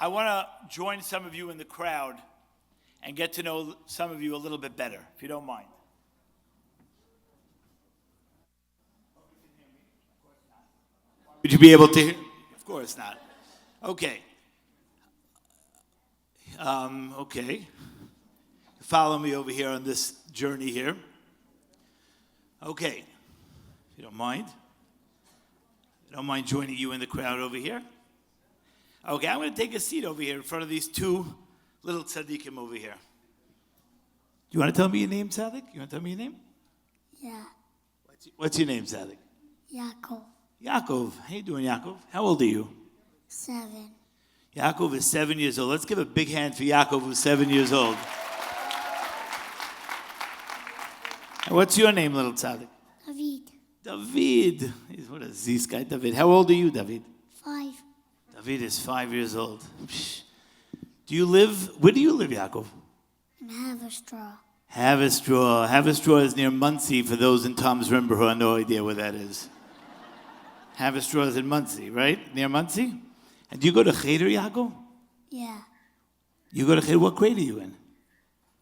I want to join some of you in the crowd and get to know some of you a little bit better, if you don't mind. Would you be able to hear? Of course not. Okay. Okay. Follow me over here on this journey here. Okay. If you don't mind. I don't mind joining you in the crowd over here. Okay, I'm going to take a seat over here in front of these two little tzaddikim over here. You want to tell me your name, Tzaddik? You want to tell me your name? Yeah. What's your name, Tzaddik? Yaakov. Yaakov. How you doing, Yaakov? How old are you? 7. Yaakov is 7 years old. Let's give a big hand for Yaakov, who's 7 years old. And what's your name, little tzaddik? David. David. What is this guy, David? How old are you, David? 5. David is 5 years old. Where do you live, Yaakov? In Haverstraw. Haverstraw. Haverstraw is near Muncie, for those in Tom's Rimber who have no idea where that is. Haverstraw is in Muncie, right? Near Muncie? And do you go to Cheder, Yaakov? Yeah. You go to Cheder. What grade are you in?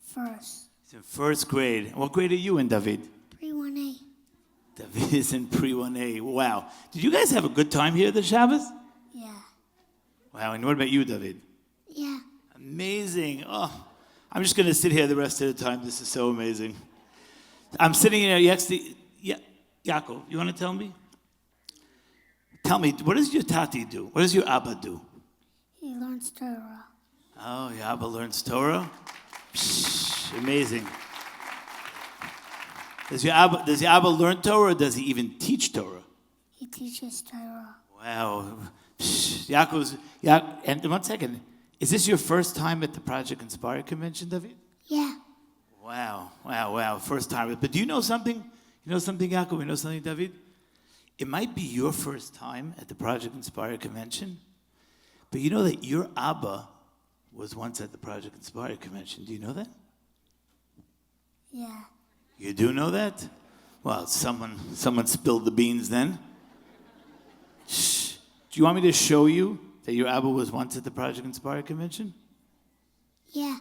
First. He's in first grade. And what grade are you in, David? Pre-1A. David is in pre-1A. Wow. Did you guys have a good time here this Shabbos? Yeah. Wow. And what about you, David? Yeah. Amazing. Oh, I'm just going to sit here the rest of the time. This is so amazing. I'm sitting here next to Yaakov. You want to tell me? Tell me, what does your tati do? What does your Abba do? He learns Torah. Oh, your Abba learns Torah? Psh, amazing. Does your Abba learn Torah, or does he even teach Torah? He teaches Torah. Wow. Psh, and 1 second. Is this your first time at the Project Inspire convention, David? Yeah. Wow. First time. But do you know something? You know something, Yaakov? You know something, David? It might be your first time at the Project Inspire convention, but you know that your Abba was once at the Project Inspire convention. Do you know that? Yeah. You do know that? Well, someone spilled the beans then. Shh. Do you want me to show you that your Abba was once at the Project Inspire convention? Yeah.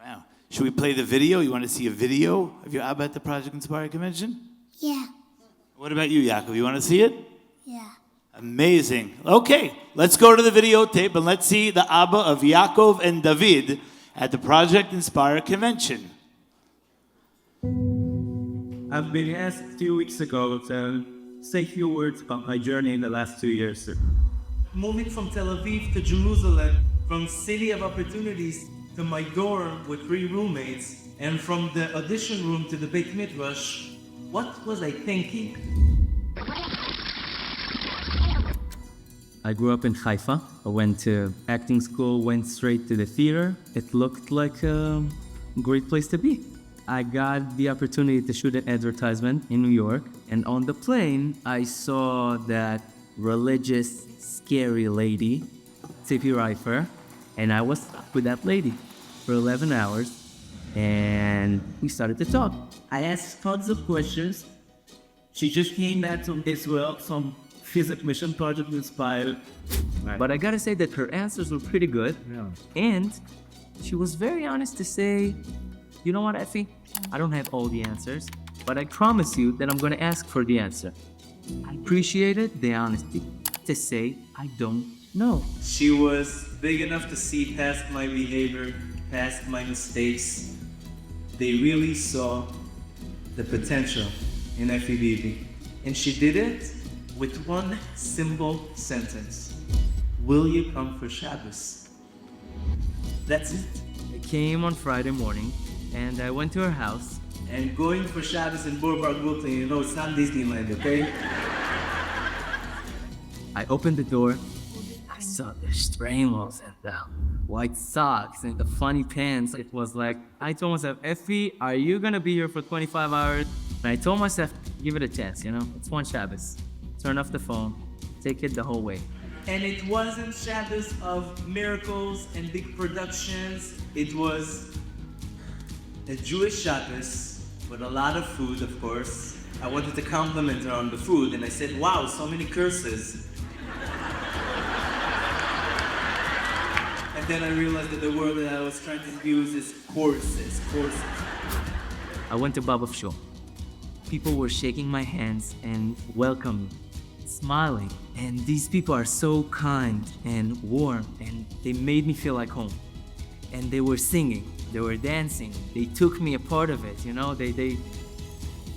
Wow. Should we play the video? You want to see a video of your Abba at the Project Inspire convention? Yeah. What about you, Yaakov? You want to see it? Yeah. Amazing. Okay, let's go to the videotape and let's see the Abba of Yaakov and David at the Project Inspire convention. I've been asked a few weeks ago to say a few words about my journey in the last 2 years, sir. Moving from Tel Aviv to Jerusalem, from city of opportunities to my dorm with 3 roommates, and from the audition room to the Beit Midrash, what was I thinking? I grew up in Haifa. I went to acting school, went straight to the theater. It looked like a great place to be. I got the opportunity to shoot an advertisement in New York, and on the plane, I saw that religious, scary lady, Tzipi Reifer, and I was stuck with that lady for 11 hours, and we started to talk. I asked tons of questions. She just came back from Israel, some physics mission project inspired. Right. But I gotta say that her answers were pretty good. Yeah. And she was very honest to say, you know what, Effie? I don't have all the answers, but I promise you that I'm gonna ask for the answer. I appreciated the honesty to say I don't know. She was big enough to see past my behavior, past my mistakes. They really saw the potential in Effie Bibi. And she did it with one simple sentence. Will you come for Shabbos? That's it. I came on Friday morning and I went to her house. And going for Shabbos in Boulevard Brooklyn, you know, it's not Disneyland, okay? I opened the door. I saw the strangles and the white socks and the funny pants. It was like, I told myself, Effie, are you gonna be here for 25 hours? And I told myself, give it a chance, you know? It's one Shabbos. Turn off the phone, take it the whole way. And it wasn't Shabbos of miracles and big productions. It was a Jewish Shabbos with a lot of food, of course. I wanted to compliment her on the food, and I said, wow, so many curses. And then I realized that the word that I was trying to use is courses. I went to Baba Show. People were shaking my hands and welcoming, smiling. And these people are so kind and warm, and they made me feel like home. And they were singing, they were dancing, they took me a part of it, you know, they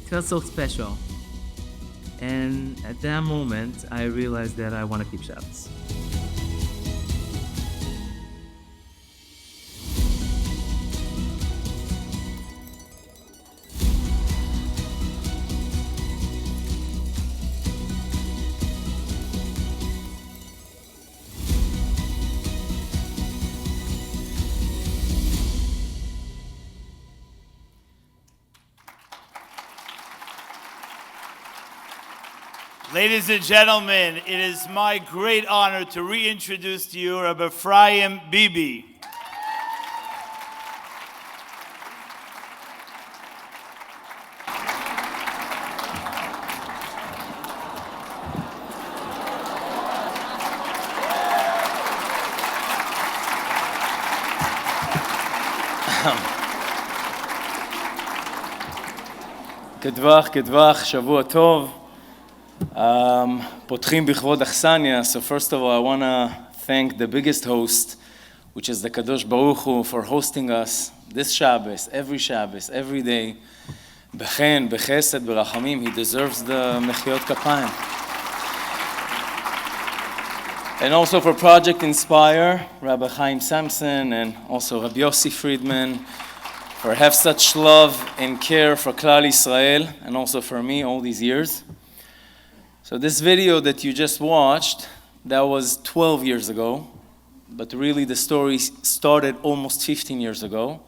felt so special. And at that moment, I realized that I want to keep Shabbos. Ladies and gentlemen, it is my great honor to reintroduce to you Rabbi Efraim Bibi. כדבח, שבוע טוב. פותחים בכבוד אכסניה. So first of all, I want to thank the biggest host, which is the Kadosh Baruch Hu, for hosting us this Shabbos, every day. בחן, בחסד, ברחמים. He deserves the מחיאות כפיים. And also for Project Inspire, Rabbi Chaim Samson, and also Rabbi Yossi Friedman, for have such love and care for Klal Yisrael, and also for me all these years. So this video that you just watched, that was 12 years ago, but really the story started almost 15 years ago.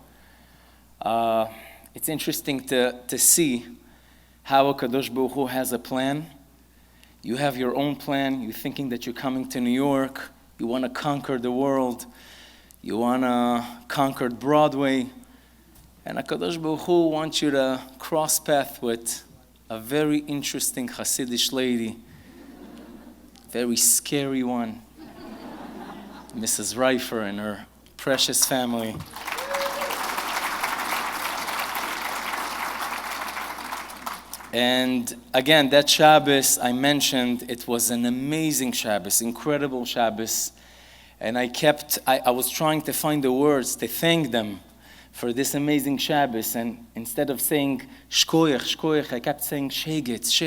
It's interesting to see how a Kadosh Baruch Hu has a plan. You have your own plan. You're thinking that you're coming to New York. You want to conquer the world. You want to conquer Broadway. And a Kadosh Baruch Hu wants you to cross path with a very interesting Hasidish lady, very scary one, Mrs. Reifer and her precious family. And again, that Shabbos I mentioned, it was an amazing Shabbos, incredible Shabbos. And I was trying to find the words to thank them for this amazing Shabbos, and instead of saying shkoyach, I kept saying shegetz.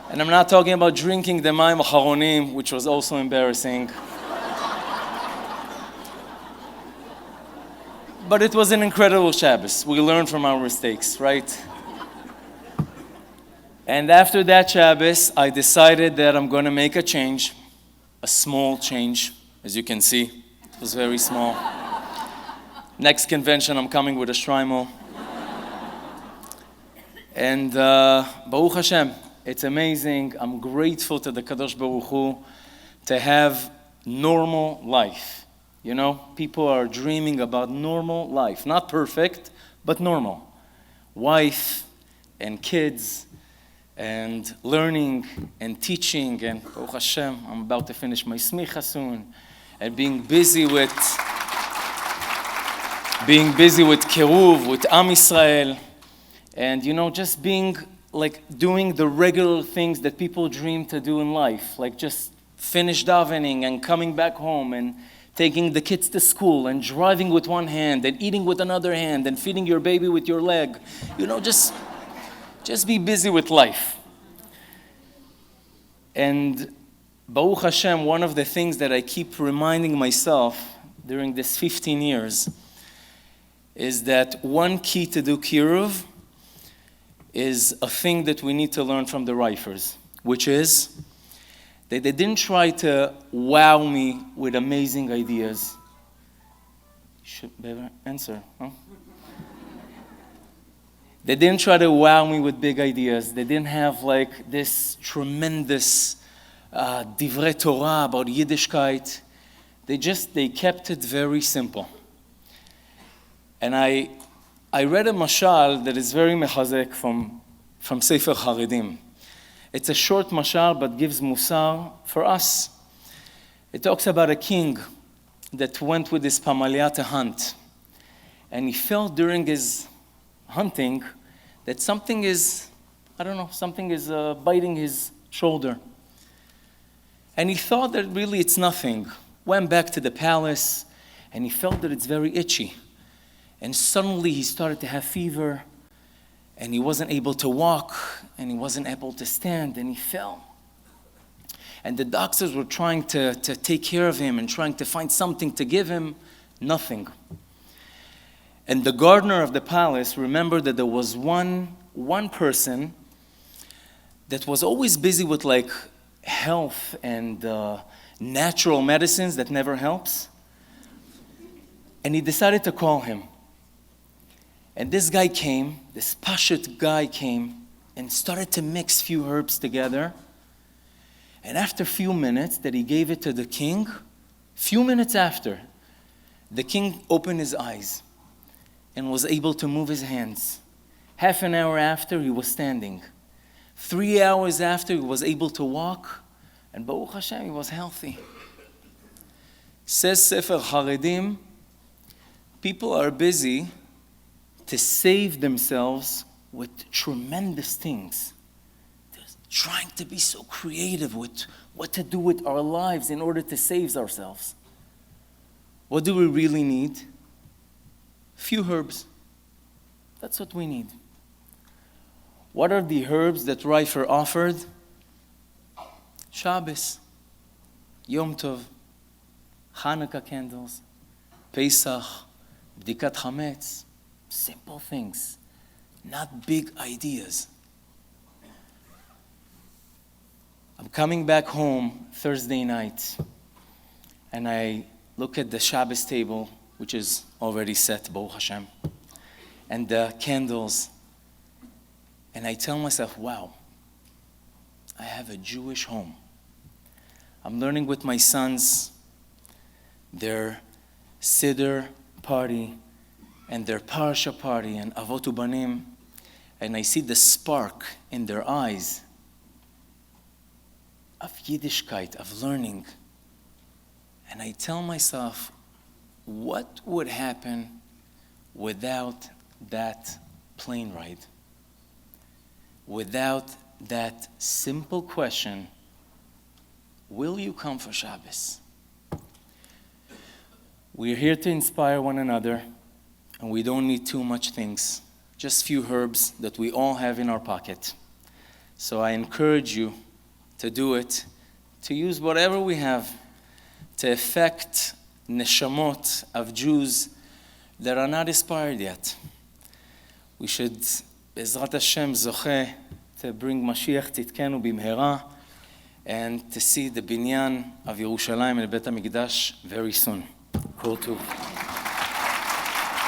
And I'm not talking about drinking the mayim acharonim, which was also embarrassing. But it was an incredible Shabbos. We learned from our mistakes, right? And after that Shabbos, I decided that I'm going to make a change, a small change, as you can see. It was very small. Next convention, I'm coming with a shtreimel. And Baruch Hashem, it's amazing. I'm grateful to the Kadosh Baruch Hu to have normal life. You know, people are dreaming about normal life. Not perfect, but normal. Wife and kids and learning and teaching. And Baruch Hashem, I'm about to finish my smicha soon. And being busy with Kiruv, with Am Yisrael, and you know, just being like doing the regular things that people dream to do in life, like just finish davening and coming back home and taking the kids to school and driving with one hand and eating with another hand and feeding your baby with your leg. You know, just be busy with life. And Baruch Hashem, one of the things that I keep reminding myself during this 15 years is that one key to do Kiruv is a thing that we need to learn from the Reifers, which is that they didn't try to wow me with amazing ideas. Should better answer, huh? They didn't try to wow me with big ideas. They didn't have like this tremendous divrei Torah about Yiddishkeit. They kept it very simple. And I read a mashal that is very mechazek from Sefer Haredim. It's a short mashal, but gives musar for us. It talks about a king that went with his pamalia to hunt. And he felt during his hunting that something is biting his shoulder. And he thought that really it's nothing. Went back to the palace, and he felt that it's very itchy. And suddenly he started to have fever, and he wasn't able to walk, and he wasn't able to stand, and he fell. And the doctors were trying to take care of him and trying to find something to give him. Nothing. And the gardener of the palace remembered that there was one person that was always busy with like health and natural medicines that never helps. And he decided to call him. And this Pashut guy came and started to mix few herbs together. And after a few minutes that he gave it to the king, few minutes after, the king opened his eyes and was able to move his hands. Half an hour after, he was standing. 3 hours after, he was able to walk, and Baruch Hashem, he was healthy. Says Sefer Haredim, people are busy to save themselves with tremendous things. They're trying to be so creative with what to do with our lives in order to save ourselves. What do we really need? Few herbs. That's what we need. What are the herbs that Reifer offered? Shabbos, Yom Tov, Hanukkah candles, Pesach, Bdikat Hametz. Simple things, not big ideas. I'm coming back home Thursday night, and I look at the Shabbos table, which is already set, Baruch Hashem, and the candles, and I tell myself, wow, I have a Jewish home. I'm learning with my sons their Siddur party and their Parsha party and Avot Ubanim, and I see the spark in their eyes of Yiddishkeit, of learning. And I tell myself, what would happen without that plane ride? Without that simple question, will you come for Shabbos? We're here to inspire one another, and we don't need too much things, just few herbs that we all have in our pocket. So I encourage you to do it, to use whatever we have to affect neshamot of Jews that are not inspired yet. We should, Bezrat Hashem, zocheh to bring Mashiach Tzidkenu bimhera and to see the binyan of Yerushalayim and Beit HaMikdash very soon. Kol Tov.